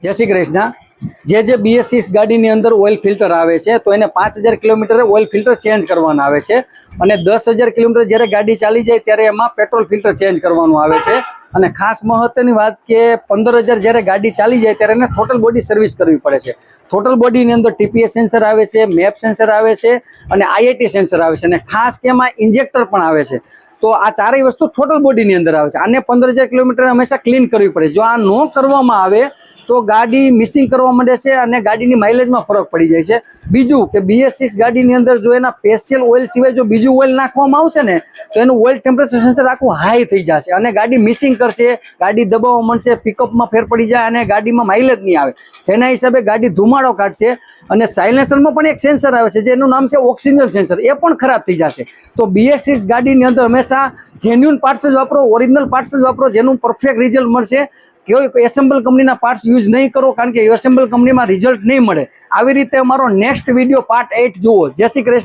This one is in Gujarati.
જય શ્રી કૃષ્ણ। જે BS6 ગાડીની અંદર ઓઇલ ફિલ્ટર આવે છે તો એને 5000 કિલોમીટરે ઓઇલ ફિલ્ટર ચેન્જ કરવાના આવે છે અને 10000 કિલોમીટર જ્યારે ગાડી ચાલી જાય ત્યારે એમાં પેટ્રોલ ફિલ્ટર ચેન્જ કરવાનું આવે છે। અને ખાસ મહત્વની વાત કે 15000 જ્યારે ગાડી ચાલી જાય ત્યારે એને ટોટલ બોડી સર્વિસ કરવી પડે છે। ટોટલ બોડીની અંદર TPS સેન્સર આવે છે, મેપ સેન્સર આવે છે અને IAT સેન્સર આવે છે અને ખાસ કે એમાં ઇન્જેક્ટર પણ આવે છે। તો આ ચારેય વસ્તુ ટોટલ બોડીની અંદર આવે છે। આને 15000 કિલોમીટર હંમેશા ક્લીન કરવી પડે। જો આ ન કરવામાં આવે તો ગાડી મિસિંગ કરવા માંડે છે અને ગાડીની માઇલેજમાં ફરક પડી જાય છે। બીજું કે BS6 ગાડીની અંદર જો એના સ્પેશિયલ ઓઇલ સિવાય જો બીજું ઓઇલ નાખવામાં આવશે ને તો એનું ઓઇલ ટેમ્પરેચર સેન્સર આખું હાઈ થઈ જશે અને ગાડી મિસિંગ કરશે, ગાડી દબાવવા માંડશે, પિકઅપમાં ફેર પડી જાય અને ગાડીમાં માઇલેજ નહીં આવે। જેના હિસાબે ગાડી ધુમાડો કાઢશે અને સાયલેન્સરમાં પણ એક સેન્સર આવે છે જેનું નામ છે ઓક્સિજન સેન્સર, એ પણ ખરાબ થઈ જશે। તો BS6 ગાડીની અંદર હંમેશા જેન્યુઅન પાર્ટ્સ જ વાપરો, ઓરિજિનલ પાર્ટ્સ જ વાપરો, જેનું પરફેક્ટ રિઝલ્ટ મળશે। કોઈ એસેમ્બલ કંપનીના પાર્ટ્સ યુઝ નહીં કરો કારણ કે એસેમ્બલ કંપનીમાં રિઝલ્ટ નહીં મળે। આવી રીતે અમારો નેક્સ્ટ વિડીયો પાર્ટ 8 જુઓ। જય શ્રી કૃષ્ણ।